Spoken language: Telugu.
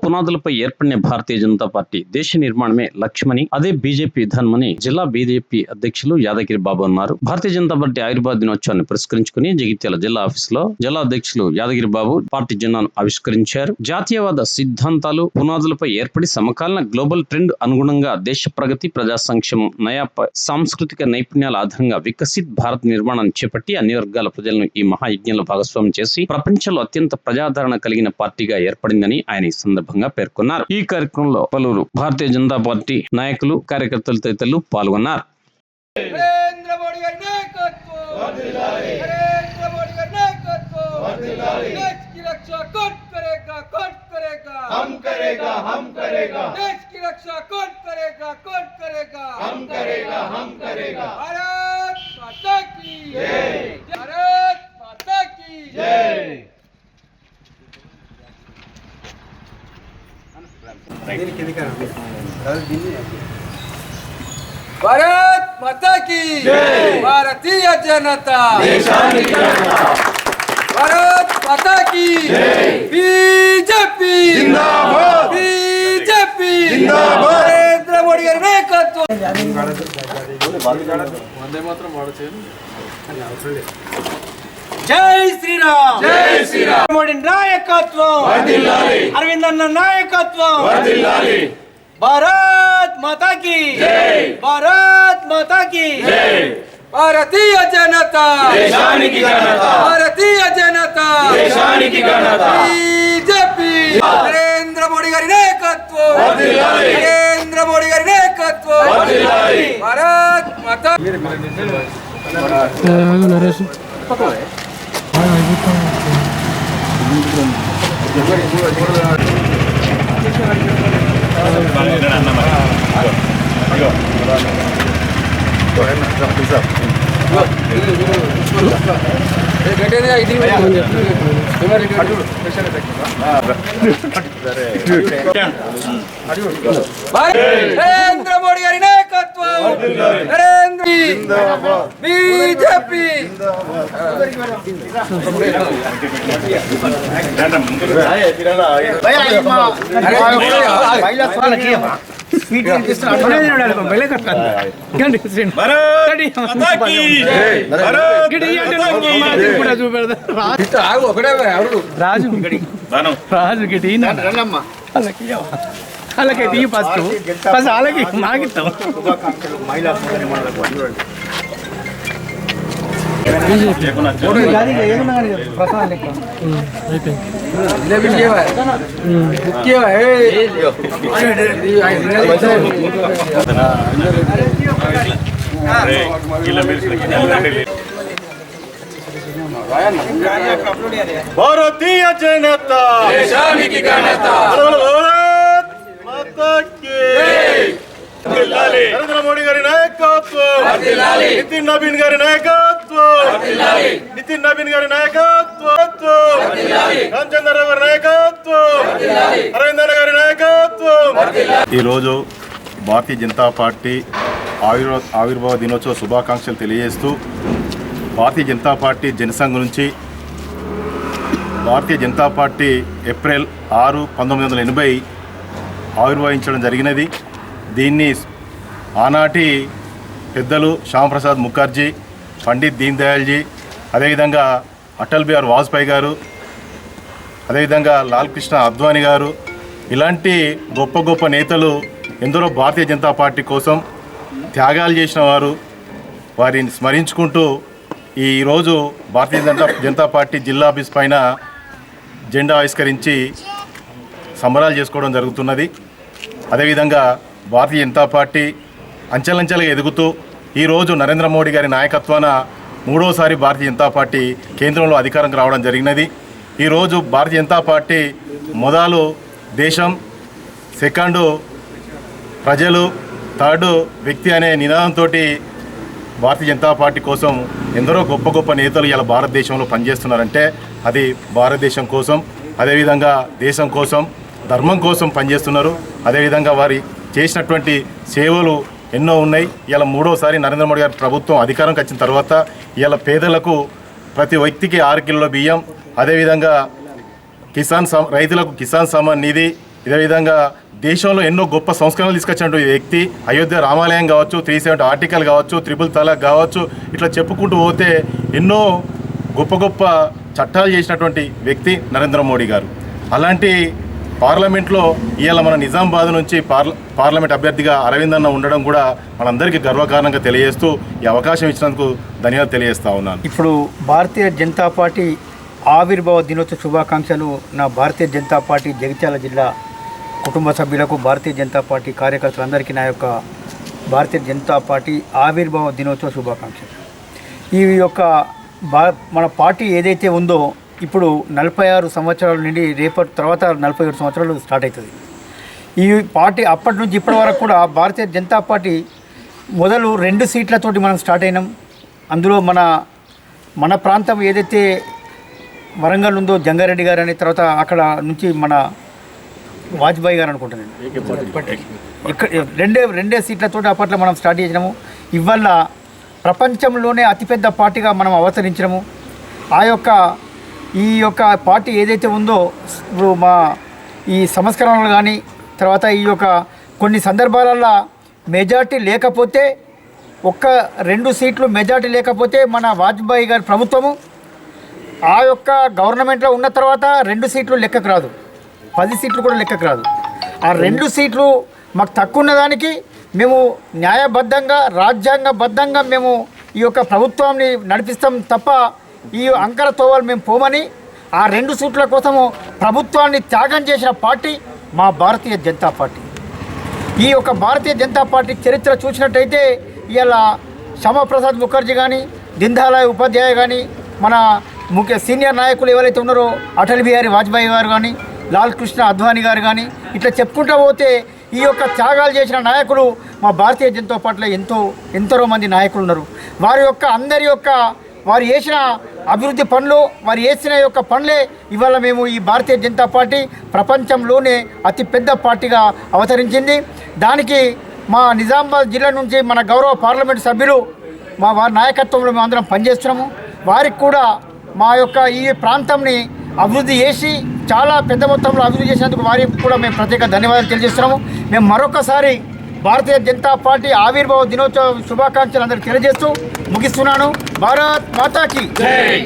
పునాదులపై ఏర్పడిన భారతీయ జనతా పార్టీ దేశ నిర్మాణమే లక్ష్యమని, అదే బీజేపీ విధానమని జిల్లా బీజేపీ అధ్యక్షులు యాదగిరి బాబు అన్నారు. భారతీయ జనతా పార్టీ ఆవిర్భావ దినోత్సవాన్ని పురస్కరించుకుని జగిత్యాల జిల్లా ఆఫీసులో జిల్లా అధ్యక్షులు యాదగిరి బాబు పార్టీ జెండాను ఆవిష్కరించారు. జాతీయవాద సిద్ధాంతాలు పునాదులపై ఏర్పడి సమకాలీన గ్లోబల్ ట్రెండ్ అనుగుణంగా దేశ ప్రగతి, ప్రజా సంక్షేమం, నయా సాంస్కృతిక నైపుణ్యాల ఆధారంగా వికసిత్ భారత్ నిర్మాణాన్ని చేపట్టి అన్ని వర్గాల ప్రజలను ఈ మహాయజ్ఞంలో భాగస్వామ్యం చేసి ప్రపంచంలో అత్యంత ప్రజాదరణ కలిగిన పార్టీగా ఏర్పడిందని ఆయన ఈ సందర్భంగా పేర్కొన్నారు. ఈ కార్యక్రమంలో పలువురు భారతీయ జనతా పార్టీ నాయకులు, కార్యకర్తలు తదితరులు పాల్గొన్నారు. भारत माता की जय। भारतीय जनता भारत माता की जय। बीजेपी जिंदाबाद, बीजेपी जिंदाबाद। नरेंद्र मोदी गारी नायकत्व। जय श्री राम, जय श्री राम। मोदी नायकत्व अरविंद अन्ना नायकत्व। भारत माता की जय, भारत माता की जय। भारतीय जनता देशानिकी गणता, भारतीय जनता देशानिकी गणता। बीजेपी नरेंद्र मोदी गारी नायकत्व, नरेंद्र मोदी गारी नायकत्व। भारत माता नरेंद्र मोदी गारी नायकत्व, नरेंद्र बीजेपी రాజు గిటి అలాగే టీ ఫస్ట్ అలాగే మాగిస్తాం. భారతీయ జనతా దేశానికి ఘనత. నరేంద్ర మోడీ గారి నాయకత్వం, నితిన్ నవీన్ గారి నాయకత్వం, నితిన్ నవీన్ గారి నాయకత్వం, రామచంద్రరావు గారి నాయకత్వం, అరవింద్ గారి నాయకత్వం. ఈరోజు భారతీయ జనతా పార్టీ ఆవిర్భావ దినోత్సవ శుభాకాంక్షలు తెలియజేస్తూ భారతీయ జనతా పార్టీ జనసంఘ్ నుంచి భారతీయ జనతా పార్టీ ఏప్రిల్ 6, 1980 ఆవిర్భవించడం జరిగినది. దీన్ని ఆనాటి పెద్దలు శ్యామప్రసాద్ ముఖర్జీ, పండిత్ దీన్ దయాల్జీ, అదేవిధంగా అటల్ బిహారీ వాజ్పేయి గారు, అదేవిధంగా లాల్ కృష్ణ అద్వానీ గారు, ఇలాంటి గొప్ప గొప్ప నేతలు ఎందరో భారతీయ జనతా పార్టీ కోసం త్యాగాలు చేసిన వారు. వారిని స్మరించుకుంటూ ఈరోజు భారతీయ జనతా పార్టీ జిల్లా ఆఫీస్ పైన జెండా ఆవిష్కరించి సంబరాలు చేసుకోవడం జరుగుతున్నది. అదేవిధంగా భారతీయ జనతా పార్టీ అంచెలంచెలుగా ఎదుగుతూ ఈరోజు నరేంద్ర మోడీ గారి నాయకత్వాన 3వసారి భారతీయ జనతా పార్టీ కేంద్రంలో అధికారంకి రావడం జరిగినది. ఈరోజు భారతీయ జనతా పార్టీ మొదలు దేశం, సెకండు ప్రజలు, థర్డు వ్యక్తి అనే నినాదంతో భారతీయ జనతా పార్టీ కోసం ఎందరో గొప్ప గొప్ప నేతలు ఇలా భారతదేశంలో పనిచేస్తున్నారంటే అది భారతదేశం కోసం, అదేవిధంగా దేశం కోసం, ధర్మం కోసం పనిచేస్తున్నారు. అదేవిధంగా వారి చేసినటువంటి సేవలు ఎన్నో ఉన్నాయి. ఇలా 3వసారి నరేంద్ర మోడీ గారి ప్రభుత్వం అధికారంకి వచ్చిన తర్వాత ఇలా పేదలకు ప్రతి వ్యక్తికి 6 కిలోల బియ్యం, అదేవిధంగా రైతులకు కిసాన్ సమ్మాన్ నిధి, ఇదే విధంగా దేశంలో ఎన్నో గొప్ప సంస్కరణలు తీసుకొచ్చినటువంటి వ్యక్తి. అయోధ్య రామాలయం కావచ్చు, 370 ఆర్టికల్ కావచ్చు, 3 తలాక్ కావచ్చు, ఇట్లా చెప్పుకుంటూ పోతే ఎన్నో గొప్ప గొప్ప చట్టాలు చేసినటువంటి వ్యక్తి నరేంద్ర మోడీ గారు. అలాంటి పార్లమెంట్లో ఇవాళ మన నిజామాబాద్ నుంచి పార్లమెంట్ అభ్యర్థిగా అరవింద్ అన్న ఉండడం కూడా మనందరికీ గర్వకారణంగా తెలియజేస్తూ ఈ అవకాశం ఇచ్చినందుకు ధన్యవాదాలు తెలియజేస్తా ఉన్నాను. ఇప్పుడు భారతీయ జనతా పార్టీ ఆవిర్భావ దినోత్సవ శుభాకాంక్షలు నా భారతీయ జనతా పార్టీ జగిత్యాల జిల్లా కుటుంబ సభ్యులకు, భారతీయ జనతా పార్టీ కార్యకర్తలందరికీ నా యొక్క భారతీయ జనతా పార్టీ ఆవిర్భావ దినోత్సవ శుభాకాంక్షలు. ఈ యొక్క మన పార్టీ ఏదైతే ఉందో ఇప్పుడు 46 సంవత్సరాల నుండి రేపటి తర్వాత 47 సంవత్సరాలు స్టార్ట్ అవుతుంది. ఈ పార్టీ అప్పటి నుంచి ఇప్పటి వరకు కూడా భారతీయ జనతా పార్టీ మొదలు 2 సీట్లతోటి మనం స్టార్ట్ అయినాం. అందులో మన ప్రాంతం ఏదైతే వరంగల్ ఉందో జంగారెడ్డి గారు అని, తర్వాత అక్కడ నుంచి మన వాజ్పేయి గారు అనుకుంటున్నాను, ఇక్కడ రెండే సీట్లతో అప్పట్లో మనం స్టార్ట్ చేసినాము. ఇవాళ ప్రపంచంలోనే అతిపెద్ద పార్టీగా మనం అవతరించినాము. ఈ యొక్క పార్టీ ఏదైతే ఉందో ఇప్పుడు ఈ సంస్కరణలు కానీ, తర్వాత ఈ యొక్క కొన్ని సందర్భాలలో మెజార్టీ లేకపోతే 1-2 సీట్లు మెజార్టీ లేకపోతే మన వాజ్పేయి గారి ప్రభుత్వము ఆ యొక్క గవర్నమెంట్లో ఉన్న తర్వాత 2 సీట్లు లెక్కకు రాదు, 10 సీట్లు కూడా లెక్కకు రాదు. ఆ 2 సీట్లు మాకు తక్కువ ఉన్నదానికి మేము న్యాయబద్ధంగా రాజ్యాంగబద్ధంగా మేము ఈ యొక్క ప్రభుత్వాన్ని నడిపిస్తాం తప్ప ఈ అంకర తోవలు మేము పోమని ఆ 2 సీట్ల కోసము ప్రభుత్వాన్ని త్యాగం చేసిన పార్టీ మా భారతీయ జనతా పార్టీ. ఈ యొక్క భారతీయ జనతా పార్టీ చరిత్ర చూసినట్టయితే ఇవాళ శ్యామాప్రసాద్ ముఖర్జీ కానీ, దీన్దయాళ్ ఉపాధ్యాయ కానీ, మన ముఖ్య సీనియర్ నాయకులు ఎవరైతే ఉన్నారో అటల్ బిహారీ వాజ్పేయి గారు కానీ, లాల్ కృష్ణ అద్వానీ గారు కానీ, ఇట్లా చెప్పుకుంటూ పోతే ఈ యొక్క త్యాగాలు చేసిన నాయకులు మా భారతీయ జనతా పార్టీలో ఎంతో మంది నాయకులు ఉన్నారు. వారు చేసిన అభివృద్ధి పనులు, వారు చేసిన యొక్క పనులే ఇవాళ మేము ఈ భారతీయ జనతా పార్టీ ప్రపంచంలోనే అతిపెద్ద పార్టీగా అవతరించింది. దానికి మా నిజామాబాద్ జిల్లా నుంచి మన గౌరవ పార్లమెంటు సభ్యులు వారి నాయకత్వంలో మేము అందరం పనిచేస్తున్నాము. వారికి కూడా మా యొక్క ఈ ప్రాంతంని అభివృద్ధి చేసి చాలా పెద్ద మొత్తంలో అభివృద్ధి చేసినందుకు వారికి కూడా మేము ప్రత్యేక ధన్యవాదాలు తెలియజేస్తున్నాము. మేము మరొకసారి భారతీయ జనతా పార్టీ ఆవిర్భావ దినోత్సవ శుభాకాంక్షలు అందరికీ తెలియజేస్తూ ముగిస్తున్నాను. భారత్ మాతాకి జై.